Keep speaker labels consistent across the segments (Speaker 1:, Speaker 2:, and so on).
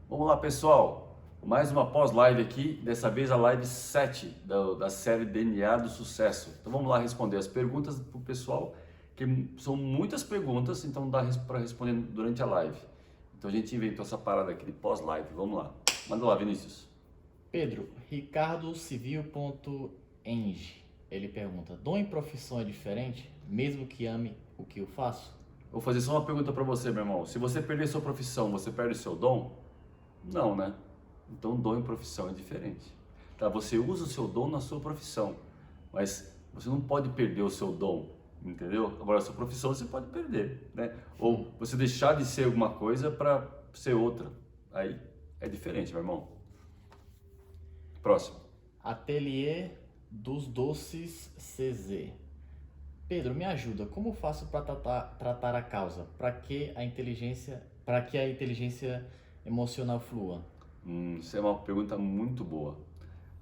Speaker 1: Vamos lá, pessoal. Mais uma pós-live aqui, dessa vez a live 7 da série DNA do Sucesso. Então vamos lá responder as perguntas para o pessoal, que são muitas perguntas, então dá para responder durante a live. Então a gente inventou essa parada aqui de pós-live. Vamos lá. Manda lá, Vinícius.
Speaker 2: Pedro, ricardocivil.eng, ele pergunta, dom e profissão é diferente, mesmo que ame o que eu faço?
Speaker 1: Vou fazer só uma pergunta para você, meu irmão. Se você perder sua profissão, você perde seu dom? Não, né? Então dom e profissão é diferente. Tá? Você usa o seu dom na sua profissão, mas você não pode perder o seu dom, entendeu? Agora a sua profissão você pode perder, né? Ou você deixar de ser alguma coisa para ser outra. Aí é diferente, meu irmão. Próximo.
Speaker 2: Ateliê dos Doces CZ. Pedro, me ajuda, como faço para tratar a causa, para que a inteligência emocional flua?
Speaker 1: Isso é uma pergunta muito boa.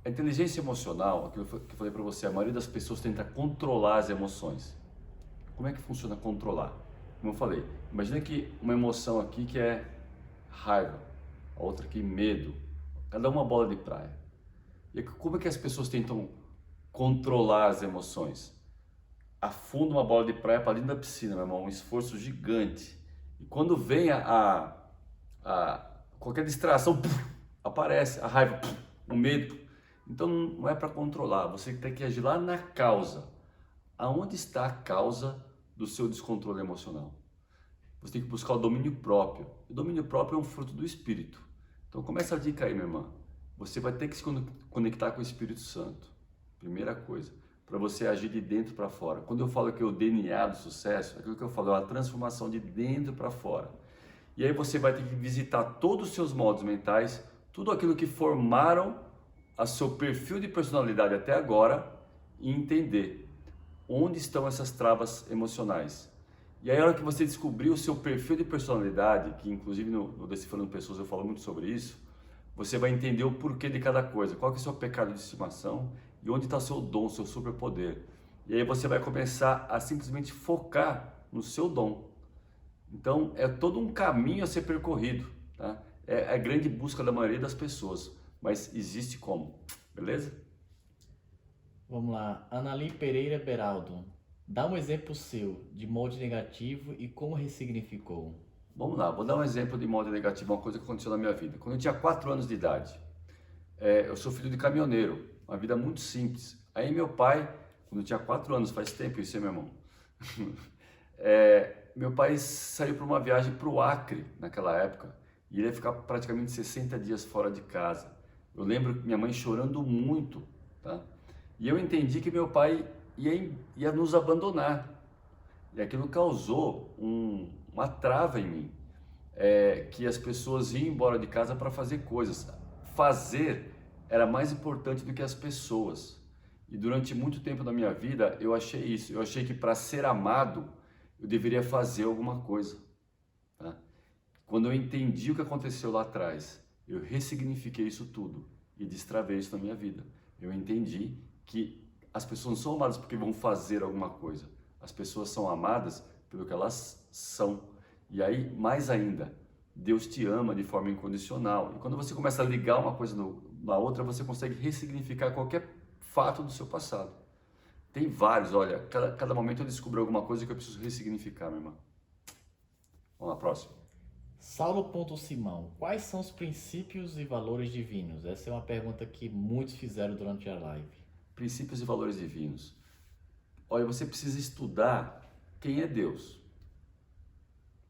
Speaker 1: A inteligência emocional, aquilo que eu falei para você, a maioria das pessoas tenta controlar as emoções. Como é que funciona controlar? Como eu falei, imagina que uma emoção aqui que é raiva, a outra aqui medo, cada uma bola de praia. E como é que as pessoas tentam controlar as emoções? Afunda uma bola de praia para dentro da piscina, meu irmão, um esforço gigante. E quando vem qualquer distração, aparece a raiva, o medo. Então não é para controlar, você tem que agir lá na causa. Aonde está a causa do seu descontrole emocional? Você tem que buscar o domínio próprio. O domínio próprio é um fruto do Espírito. Então começa a dica aí, minha irmã. Você vai ter que se conectar com o Espírito Santo. Primeira coisa, para você agir de dentro para fora. Quando eu falo que é o DNA do sucesso, aquilo que eu falo é a transformação de dentro para fora. E aí você vai ter que visitar todos os seus modos mentais, tudo aquilo que formaram o seu perfil de personalidade até agora e entender onde estão essas travas emocionais. E aí, a hora que você descobrir o seu perfil de personalidade, que inclusive no Decifrando Pessoas eu falo muito sobre isso, você vai entender o porquê de cada coisa, qual que é o seu pecado de estimação e onde está o seu dom, o seu superpoder. E aí você vai começar a simplesmente focar no seu dom. Então, é todo um caminho a ser percorrido, tá? É a grande busca da maioria das pessoas, mas existe como, beleza?
Speaker 2: Vamos lá, Anali Pereira Beraldo, dá um exemplo seu de molde negativo e como ressignificou.
Speaker 1: Vamos lá, vou dar um exemplo de modo negativo, uma coisa que aconteceu na minha vida. Quando eu tinha 4 anos de idade, eu sou filho de caminhoneiro, uma vida muito simples. Aí meu pai, quando eu tinha 4 anos, faz tempo isso, hein, meu irmão? Meu pai saiu para uma viagem para o Acre naquela época e ele ia ficar praticamente 60 dias fora de casa. Eu lembro minha mãe chorando muito, tá? E eu entendi que meu pai ia nos abandonar. E aquilo causou uma trava em mim, que as pessoas iam embora de casa para fazer coisas. Fazer era mais importante do que as pessoas. E durante muito tempo da minha vida eu achei isso. Eu achei que para ser amado eu deveria fazer alguma coisa. Tá? Quando eu entendi o que aconteceu lá atrás, eu ressignifiquei isso tudo e destravei isso na minha vida. Eu entendi que as pessoas não são amadas porque vão fazer alguma coisa. As pessoas são amadas pelo que elas são. E aí, mais ainda, Deus te ama de forma incondicional. E quando você começa a ligar uma coisa na outra, você consegue ressignificar qualquer fato do seu passado. Tem vários, olha, cada momento eu descubro alguma coisa que eu preciso ressignificar, minha irmã. Vamos lá, próximo.
Speaker 2: Saulo.Simão, quais são os princípios e valores divinos? Essa é uma pergunta que muitos fizeram durante a live.
Speaker 1: Princípios e valores divinos. Olha, você precisa estudar quem é Deus.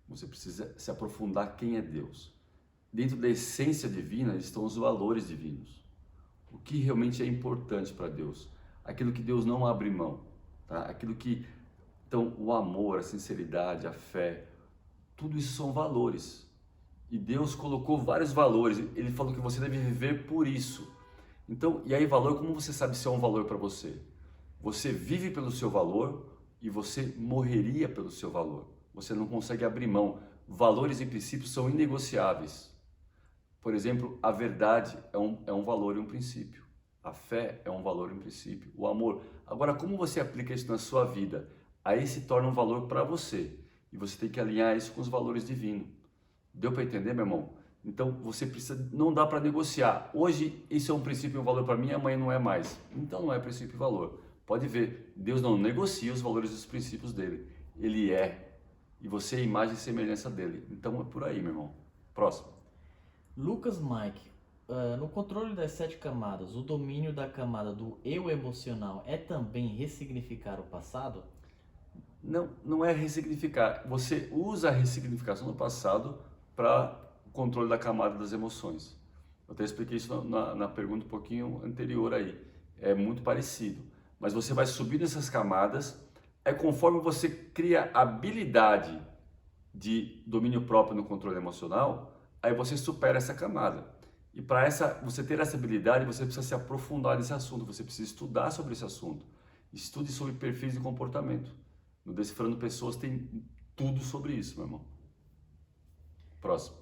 Speaker 1: Você precisa se aprofundar quem é Deus. Dentro da essência divina estão os valores divinos. O que realmente é importante para Deus. Aquilo que Deus não abre mão. Tá? Aquilo que... Então, o amor, a sinceridade, a fé, tudo isso são valores. E Deus colocou vários valores. Ele falou que você deve viver por isso. Então, e aí valor, como você sabe se é um valor para você? Você vive pelo seu valor e você morreria pelo seu valor. Você não consegue abrir mão. Valores e princípios são inegociáveis. Por exemplo, a verdade é um valor e um princípio. A fé é um valor e um princípio. O amor. Agora, como você aplica isso na sua vida? Aí se torna um valor para você. E você tem que alinhar isso com os valores divinos. Deu para entender, meu irmão? Então você precisa, não dá para negociar. Hoje isso é um princípio e um valor para mim, amanhã não é mais. Então não é princípio e valor. Pode ver, Deus não negocia os valores e os princípios dele. Ele é. E você é imagem e semelhança dele. Então é por aí, meu irmão. Próximo.
Speaker 2: Lucas Mike, no controle das 7 camadas, o domínio da camada do eu emocional é também ressignificar o passado?
Speaker 1: Não, não é ressignificar. Você usa a ressignificação do passado para o controle da camada das emoções. Eu até expliquei isso na pergunta um pouquinho anterior aí. É muito parecido. Mas você vai subir nessas camadas, é conforme você cria habilidade de domínio próprio no controle emocional, aí você supera essa camada. E para você ter essa habilidade, você precisa se aprofundar nesse assunto, você precisa estudar sobre esse assunto. Estude sobre perfis de comportamento. No Decifrando Pessoas tem tudo sobre isso, meu irmão. Próximo.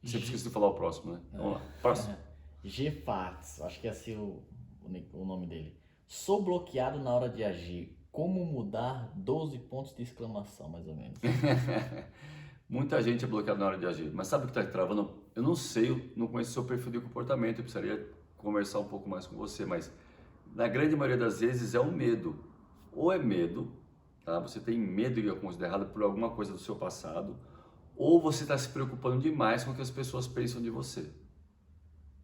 Speaker 1: Sempre esqueci de falar o próximo, né? Vamos lá. Próximo.
Speaker 2: G-Farts, acho que é assim o nome dele. Sou bloqueado na hora de agir. Como mudar 12 pontos de exclamação, mais ou menos.
Speaker 1: Muita gente é bloqueada na hora de agir. Mas sabe o que está travando? Eu não sei, eu não conheço o seu perfil de comportamento. Eu precisaria conversar um pouco mais com você. Mas na grande maioria das vezes é o medo. Ou é medo, tá? Você tem medo de acontecer errado por alguma coisa do seu passado. Ou você está se preocupando demais com o que as pessoas pensam de você.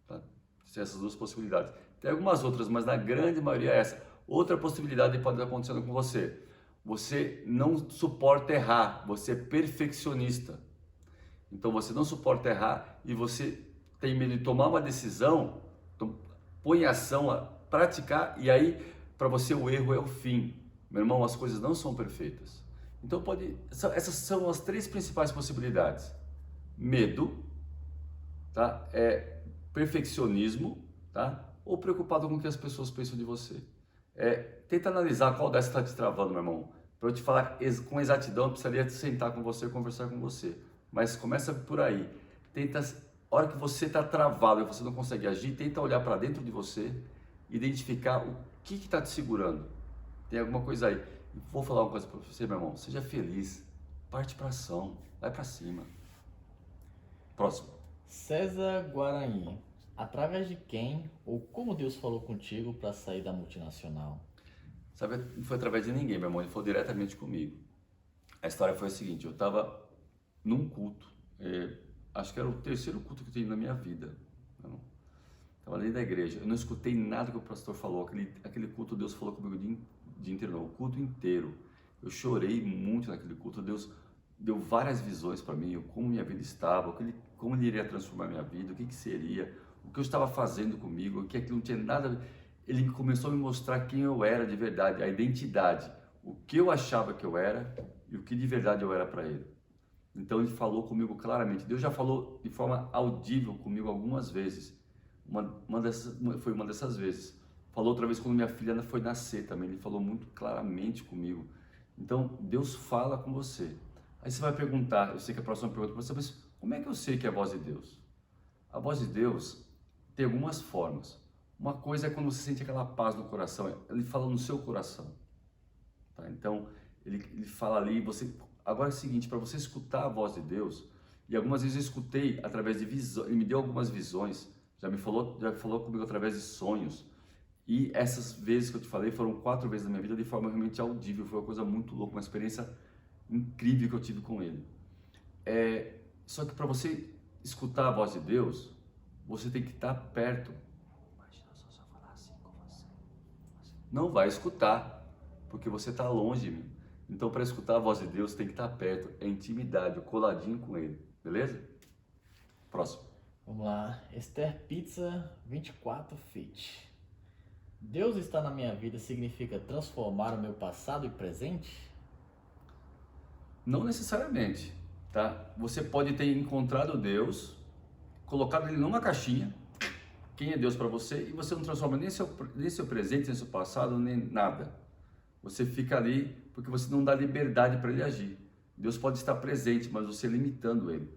Speaker 1: Tá? Tem essas duas possibilidades. Tem algumas outras, mas na grande maioria é essa. Outra possibilidade pode estar acontecendo com você. Você não suporta errar, você é perfeccionista. Então você não suporta errar e você tem medo de tomar uma decisão, põe em ação, praticar, e aí para você o erro é o fim. Meu irmão, as coisas não são perfeitas. Então essas são as 3 principais possibilidades. Medo, tá? Perfeccionismo, tá? Ou preocupado com o que as pessoas pensam de você. Tenta analisar qual dessas está te travando, meu irmão. Para eu te falar com exatidão, eu precisaria sentar com você e conversar com você. Mas começa por aí. A hora que você está travado e você não consegue agir, tenta olhar para dentro de você, identificar o que está te segurando. Tem alguma coisa aí. E vou falar uma coisa para você, meu irmão. Seja feliz. Parte para ação. Vai para cima. Próximo.
Speaker 2: César Guarani. Através de quem ou como Deus falou contigo para sair da multinacional?
Speaker 1: Sabe, não foi através de ninguém, meu irmão, ele falou diretamente comigo. A história foi a seguinte, eu estava num culto, acho que era o 3º culto que eu tive na minha vida. Estava ali da igreja, eu não escutei nada que o pastor falou, aquele culto Deus falou comigo o dia inteiro, não, o culto inteiro. Eu chorei muito naquele culto, Deus deu várias visões para mim, como minha vida estava, como ele iria transformar minha vida, o que seria, o que eu estava fazendo comigo, que aquilo não tinha nada a ver. Ele começou a me mostrar quem eu era de verdade, a identidade, o que eu achava que eu era e o que de verdade eu era para ele. Então ele falou comigo claramente. Deus já falou de forma audível comigo algumas vezes. Foi uma dessas vezes. Falou outra vez quando minha filha foi nascer também. Ele falou muito claramente comigo. Então Deus fala com você. Aí você vai perguntar, eu sei que a próxima pergunta para você, mas como é que eu sei que é a voz de Deus? A voz de Deus tem algumas formas. Uma coisa é quando você sente aquela paz no coração, ele fala no seu coração. Tá? Então, ele fala ali, agora é o seguinte, para você escutar a voz de Deus, e algumas vezes eu escutei através de visões, ele me deu algumas visões, já falou comigo através de sonhos, e essas vezes que eu te falei foram 4 vezes na minha vida de forma realmente audível, foi uma coisa muito louca, uma experiência incrível que eu tive com ele. Só que para você escutar a voz de Deus, você tem que estar perto. Não vai escutar, porque você está longe, meu. Então, para escutar a voz de Deus, tem que estar perto, é intimidade, coladinho com Ele, beleza? Próximo.
Speaker 2: Vamos lá, Esther Pizza 24 Fit. Deus está na minha vida significa transformar o meu passado e presente?
Speaker 1: Não necessariamente, tá? Você pode ter encontrado Deus, colocado Ele numa caixinha, quem é Deus para você, e você não transforma nem seu presente, nem seu passado, nem nada. Você fica ali porque você não dá liberdade para Ele agir. Deus pode estar presente, mas você limitando Ele.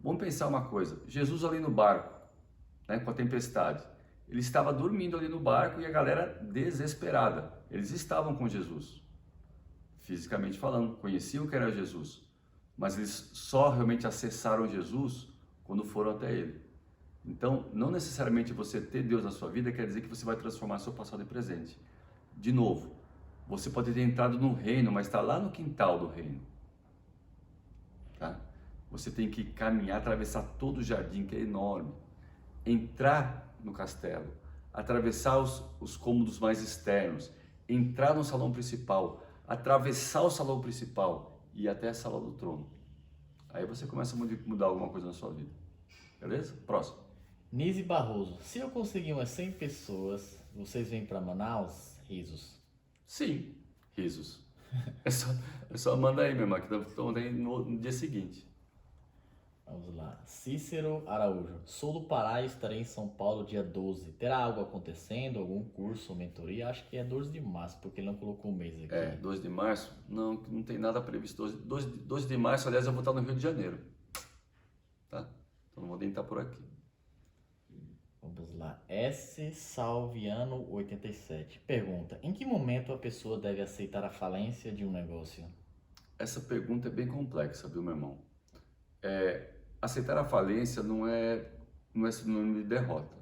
Speaker 1: Vamos pensar uma coisa, Jesus ali no barco, né, com a tempestade, ele estava dormindo ali no barco e a galera desesperada. Eles estavam com Jesus, fisicamente falando, conheciam que era Jesus, mas eles só realmente acessaram Jesus quando foram até Ele. Então, não necessariamente você ter Deus na sua vida quer dizer que você vai transformar seu passado em presente. De novo, você pode ter entrado no reino, mas está lá no quintal do reino. Tá? Você tem que caminhar, atravessar todo o jardim, que é enorme. Entrar no castelo, atravessar os cômodos mais externos, entrar no salão principal, atravessar o salão principal e ir até a sala do trono. Aí você começa a mudar alguma coisa na sua vida. Beleza? Próximo.
Speaker 2: Nise Barroso, se eu conseguir umas 100 pessoas, vocês vêm para Manaus? Risos.
Speaker 1: Sim, risos. É só mandar aí, meu irmão, que estamos aí no dia seguinte.
Speaker 2: Vamos lá. Cícero Araújo, sou do Pará e estarei em São Paulo dia 12. Terá algo acontecendo? Algum curso ou mentoria? Acho que é 12 de março, porque ele não colocou o mês aqui.
Speaker 1: 12 de março? Não tem nada previsto. 12 de março, aliás, eu vou estar no Rio de Janeiro. Tá? Então não vou nem estar por aqui.
Speaker 2: Vamos lá. S. Salviano 87 pergunta: em que momento a pessoa deve aceitar a falência de um negócio?
Speaker 1: Essa pergunta é bem complexa, viu, meu irmão? Aceitar a falência não é sinônimo de derrota.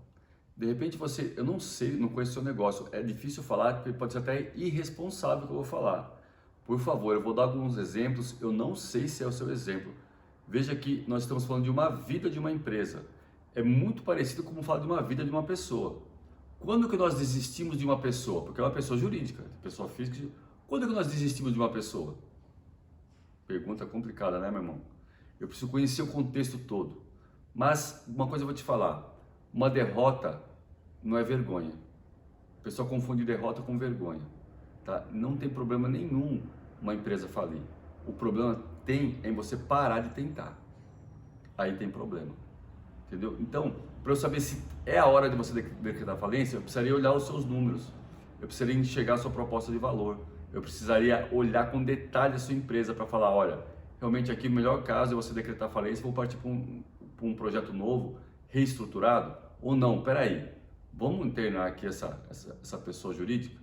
Speaker 1: De repente eu não sei, não conheço o seu negócio, é difícil falar, porque pode ser até irresponsável o que eu vou falar. Por favor, eu vou dar alguns exemplos, eu não sei se é o seu exemplo. Veja que nós estamos falando de uma vida de uma empresa. É muito parecido com falar de uma vida de uma pessoa. Quando que nós desistimos de uma pessoa? Porque é uma pessoa jurídica, pessoa física. Quando que nós desistimos de uma pessoa? Pergunta complicada, né, meu irmão? Eu preciso conhecer o contexto todo. Mas uma coisa eu vou te falar. Uma derrota não é vergonha. O pessoal confunde derrota com vergonha. Tá? Não tem problema nenhum uma empresa falir. O problema tem em você parar de tentar. Aí tem problema. Entendeu? Então, para eu saber se é a hora de você decretar falência, eu precisaria olhar os seus números. Eu precisaria enxergar a sua proposta de valor. Eu precisaria olhar com detalhe a sua empresa para falar, olha, realmente aqui o melhor caso é você decretar falência, vou partir para um projeto novo, reestruturado, ou não, peraí, vamos internar aqui essa pessoa jurídica?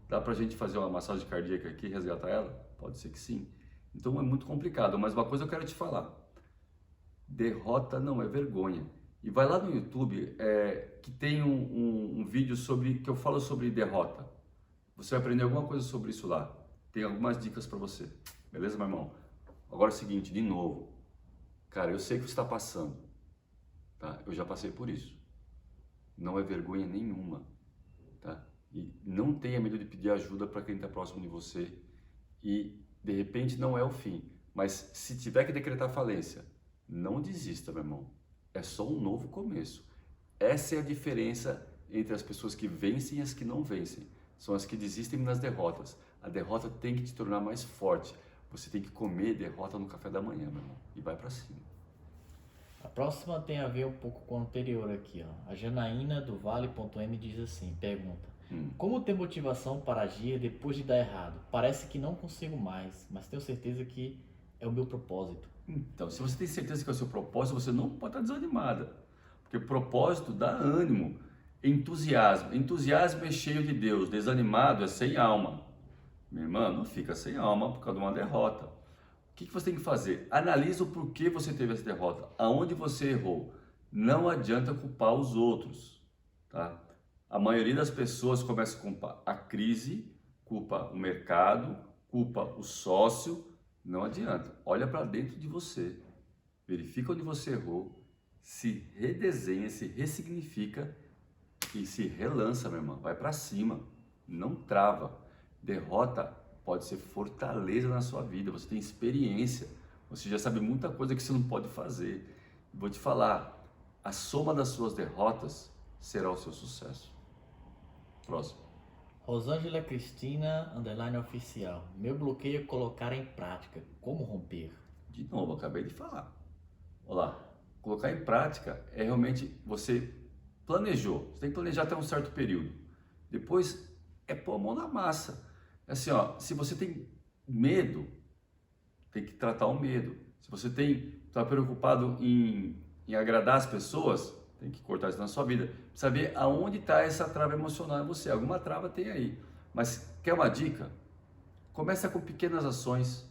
Speaker 1: Dá para a gente fazer uma massagem cardíaca aqui e resgatar ela? Pode ser que sim. Então é muito complicado, mas uma coisa eu quero te falar, derrota não é vergonha. E vai lá no YouTube, que tem um vídeo que eu falo sobre derrota. Você vai aprender alguma coisa sobre isso lá. Tem algumas dicas para você. Beleza, meu irmão? Agora é o seguinte, de novo. Cara, eu sei que você está passando. Tá? Eu já passei por isso. Não é vergonha nenhuma. Tá? E não tenha medo de pedir ajuda para quem está próximo de você. E, de repente, não é o fim. Mas se tiver que decretar falência, não desista, meu irmão. É só um novo começo. Essa é a diferença entre as pessoas que vencem e as que não vencem. São as que desistem nas derrotas. A derrota tem que te tornar mais forte. Você tem que comer derrota no café da manhã, meu irmão. E vai pra cima.
Speaker 2: A próxima tem a ver um pouco com o anterior aqui, ó. A Janaína do Vale.m diz assim, pergunta: como ter motivação para agir depois de dar errado? Parece que não consigo mais, mas tenho certeza que é o meu propósito.
Speaker 1: Então, se você tem certeza que é o seu propósito, você não pode estar desanimada. Porque propósito dá ânimo, entusiasmo. Entusiasmo é cheio de Deus, desanimado é sem alma. Minha irmã, não fica sem alma por causa de uma derrota. O que você tem que fazer? Analisa o porquê você teve essa derrota, aonde você errou. Não adianta culpar os outros, tá? A maioria das pessoas começa a culpar a crise, culpa o mercado, culpa o sócio. Não adianta. Olha para dentro de você, verifica onde você errou, se redesenha, se ressignifica e se relança, meu irmão. Vai para cima, não trava. Derrota pode ser fortaleza na sua vida, você tem experiência, você já sabe muita coisa que você não pode fazer. Vou te falar, a soma das suas derrotas será o seu sucesso. Próximo.
Speaker 2: Rosângela Cristina, _oficial. Meu bloqueio é colocar em prática. Como romper?
Speaker 1: De novo, eu acabei de falar. Olha lá, colocar em prática é realmente você planejou. Você tem que planejar até um certo período. Depois é pôr a mão na massa. Assim, ó, se você tem medo, tem que tratar o medo. Se você está preocupado em agradar as pessoas, tem que cortar isso na sua vida. Saber aonde está essa trava emocional em você. Alguma trava tem aí. Mas quer uma dica? Começa com pequenas ações.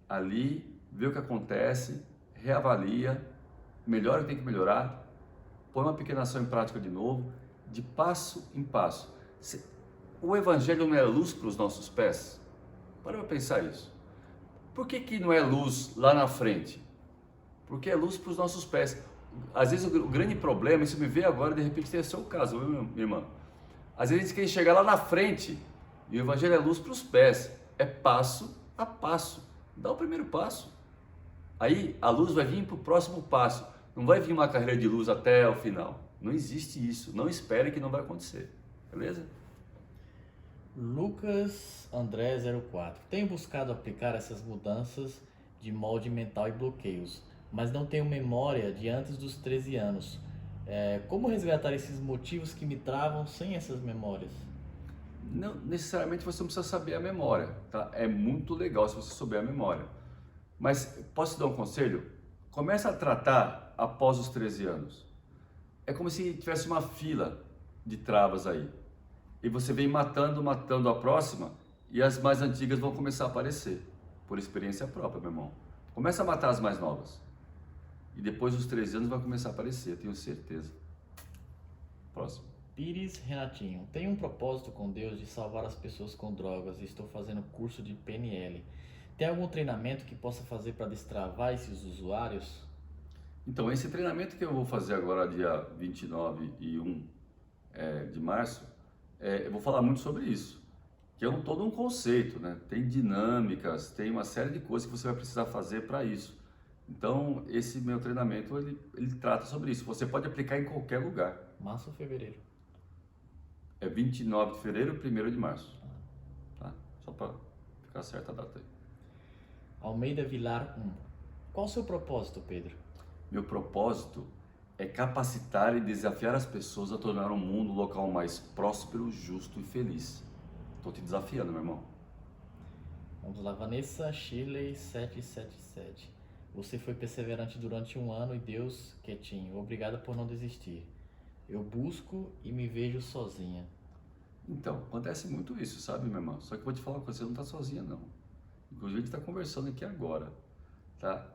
Speaker 1: Ali, vê o que acontece, reavalia melhora o que tem que melhorar, põe uma pequena ação em prática de novo, de passo em passo. O Evangelho não é luz para os nossos pés? Para pensar isso. Por que não é luz lá na frente? Porque é luz para os nossos pés. Às vezes o grande problema, isso me veio agora, de repente esse é o caso, viu, minha irmã? Às vezes a gente quer chegar lá na frente, e o Evangelho é luz para os pés, é passo a passo. Dá o primeiro passo. Aí a luz vai vir para o próximo passo. Não vai vir uma carreira de luz até o final. Não existe isso. Não espere que não vai acontecer. Beleza?
Speaker 2: Lucas André 04. Tenho buscado aplicar essas mudanças de molde mental e bloqueios, mas não tenho memória de antes dos 13 anos. Como resgatar esses motivos que me travam sem essas memórias?
Speaker 1: Não necessariamente você não precisa saber a memória, tá? É muito legal se você souber a memória. Mas posso te dar um conselho? Começa a tratar após os 13 anos. É como se tivesse uma fila de travas aí. E você vem matando a próxima, e as mais antigas vão começar a aparecer. Por experiência própria, meu irmão. Começa a matar as mais novas. E depois dos 13 anos vai começar a aparecer, tenho certeza. Próximo.
Speaker 2: Pires Renatinho. Tenho um propósito com Deus de salvar as pessoas com drogas e estou fazendo curso de PNL. Tem algum treinamento que possa fazer para destravar esses usuários?
Speaker 1: Então, esse treinamento que eu vou fazer agora, dia 29 e 1 de março, eu vou falar muito sobre isso. Que é todo um conceito, né? Tem dinâmicas, tem uma série de coisas que você vai precisar fazer para isso. Então, esse meu treinamento, ele trata sobre isso. Você pode aplicar em qualquer lugar.
Speaker 2: Março ou fevereiro?
Speaker 1: É 29 de fevereiro e 1º de março. Tá? Só para ficar certa a data aí.
Speaker 2: Almeida Vilar 1. Qual o seu propósito, Pedro?
Speaker 1: Meu propósito é capacitar e desafiar as pessoas a tornar o mundo um local mais próspero, justo e feliz. Estou te desafiando, meu irmão.
Speaker 2: Vamos lá, Vanessa Shirley 777. Você foi perseverante durante 1 ano e Deus quietinho. Obrigada por não desistir. Eu busco e me vejo sozinha.
Speaker 1: Então, acontece muito isso, sabe, meu irmão? Só que eu vou te falar uma coisa, você não está sozinha, não. Inclusive, a gente está conversando aqui agora, tá?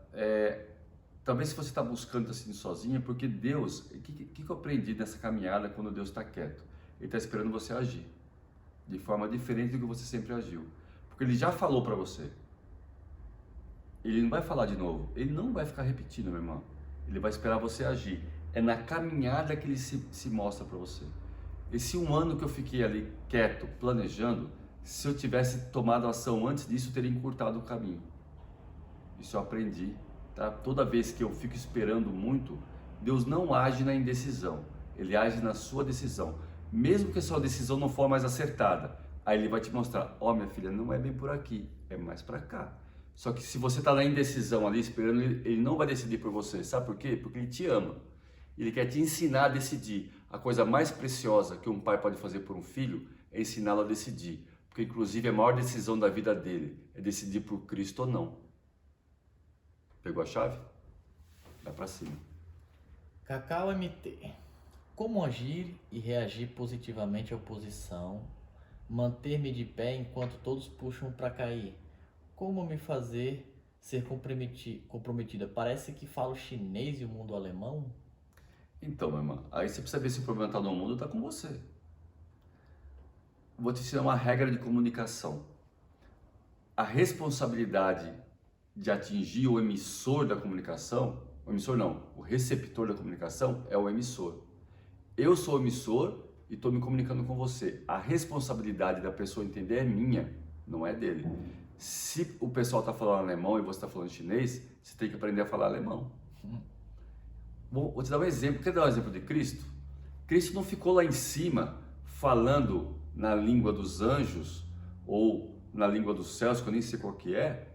Speaker 1: Talvez se você está buscando assim sozinha, porque Deus, o que eu aprendi nessa caminhada quando Deus está quieto? Ele está esperando você agir de forma diferente do que você sempre agiu. Porque Ele já falou para você. Ele não vai falar de novo. Ele não vai ficar repetindo, meu irmão. Ele vai esperar você agir. É na caminhada que Ele se mostra para você. Esse 1 ano que eu fiquei ali quieto, planejando, se eu tivesse tomado ação antes disso, eu teria encurtado o caminho. Isso eu aprendi. Tá? Toda vez que eu fico esperando muito, Deus não age na indecisão. Ele age na sua decisão. Mesmo que a sua decisão não for mais acertada, aí Ele vai te mostrar, minha filha, não é bem por aqui, é mais para cá. Só que se você está na indecisão ali, esperando, Ele não vai decidir por você. Sabe por quê? Porque Ele te ama. Ele quer te ensinar a decidir. A coisa mais preciosa que um pai pode fazer por um filho é ensiná-lo a decidir. Porque inclusive a maior decisão da vida dele é decidir por Cristo ou não. Pegou a chave? Vai para cima.
Speaker 2: Cacau MT. Como agir e reagir positivamente à oposição? Manter-me de pé enquanto todos puxam para cair? Como me fazer ser comprometida? Parece que falo chinês e o mundo alemão?
Speaker 1: Então, meu irmão, aí você precisa ver se o problema está no mundo ou está com você. Vou te ensinar uma regra de comunicação. A responsabilidade de atingir o emissor da comunicação, o receptor da comunicação é o emissor. Eu sou o emissor e estou me comunicando com você. A responsabilidade da pessoa entender é minha, não é dele. Se o pessoal está falando alemão e você está falando chinês, você tem que aprender a falar alemão. Vou te dar um exemplo. Quer dar um exemplo de Cristo? Cristo não ficou lá em cima falando na língua dos anjos ou na língua dos céus, que eu nem sei qual que é,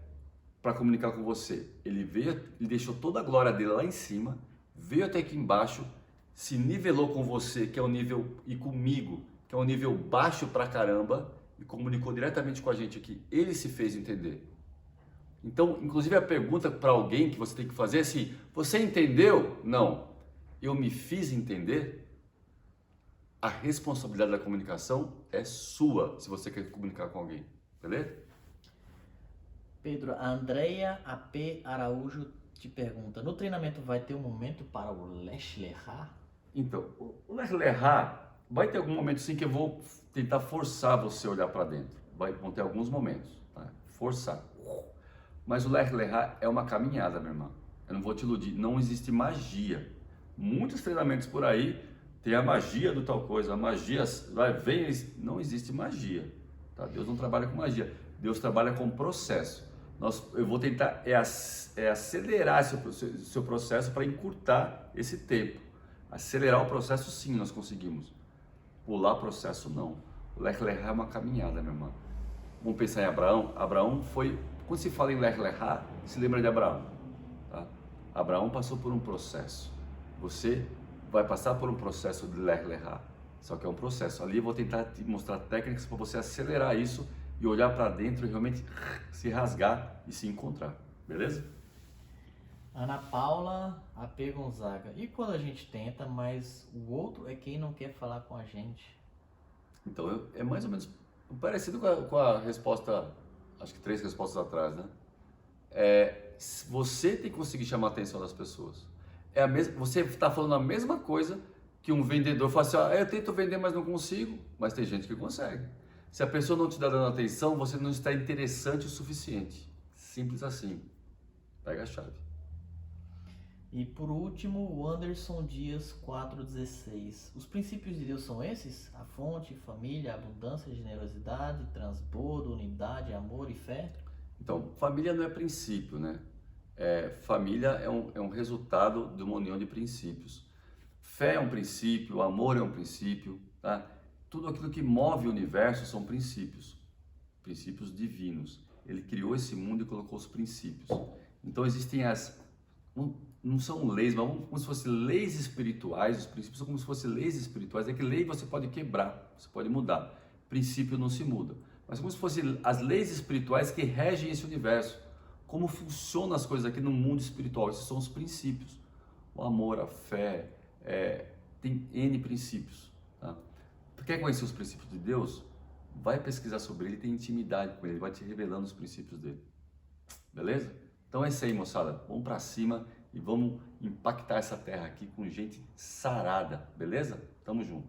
Speaker 1: para comunicar com você. Ele veio, ele deixou toda a glória dele lá em cima, veio até aqui embaixo, se nivelou com você, que é um nível, e comigo, que é um nível baixo pra caramba, e comunicou diretamente com a gente aqui. Ele se fez entender. Então, inclusive a pergunta para alguém que você tem que fazer é assim, você entendeu? Não. Eu me fiz entender? A responsabilidade da comunicação é sua, se você quer comunicar com alguém. Beleza?
Speaker 2: Pedro, a Andrea AP Araújo te pergunta, no treinamento vai ter um momento para o Lech Lecha?
Speaker 1: Então, o Lech Lecha, vai ter algum momento sim que eu vou tentar forçar você a olhar para dentro. Vão ter alguns momentos, tá? Forçar. Mas o Lech Lecha é uma caminhada, meu irmão. Eu não vou te iludir, não existe magia. Muitos treinamentos por aí tem a magia do tal coisa, a magia vem, não existe magia, tá? Deus não trabalha com magia, Deus trabalha com processo. Eu vou tentar acelerar seu processo para encurtar esse tempo. Acelerar o processo, sim, nós conseguimos. Pular processo, não. O Lech Lecha é uma caminhada, meu irmão. Vamos pensar em Abraão. Abraão foi, quando se fala em Lech Lecha, se lembra de Abraão, tá? Abraão passou por um processo. Você vai passar por um processo de Lech Lecha. Só que é um processo. Ali eu vou tentar te mostrar técnicas para você acelerar isso e olhar para dentro e realmente se rasgar e se encontrar. Beleza?
Speaker 2: Ana Paula AP Gonzaga. E quando a gente tenta, mas o outro é quem não quer falar com a gente?
Speaker 1: Então, é mais ou menos parecido com a resposta, acho que 3 respostas atrás, né? Você tem que conseguir chamar a atenção das pessoas. Você está falando a mesma coisa que um vendedor fala assim, eu tento vender, mas não consigo, mas tem gente que consegue. Se a pessoa não te dá dando atenção, você não está interessante o suficiente. Simples assim. Pega a chave.
Speaker 2: E por último, o Anderson Dias 416. Os princípios de Deus são esses? A fonte, família, abundância, generosidade, transbordo, unidade, amor e fé?
Speaker 1: Então, família não é princípio, né? Família é um resultado de uma união de princípios. Fé é um princípio, amor é um princípio, tá? Tudo aquilo que move o universo são princípios, princípios divinos. Ele criou esse mundo e colocou os princípios. Então existem não são leis, mas como se fossem leis espirituais, os princípios são como se fossem leis espirituais, é que lei você pode quebrar, você pode mudar, princípio não se muda, mas como se fossem as leis espirituais que regem esse universo, como funcionam as coisas aqui no mundo espiritual, esses são os princípios, o amor, a fé, tem N princípios, tá? Tu quer conhecer os princípios de Deus? Vai pesquisar sobre ele, tem intimidade com ele, vai te revelando os princípios dele, beleza? Então é isso aí, moçada, vamos pra cima e vamos impactar essa terra aqui com gente sarada, beleza? Tamo junto.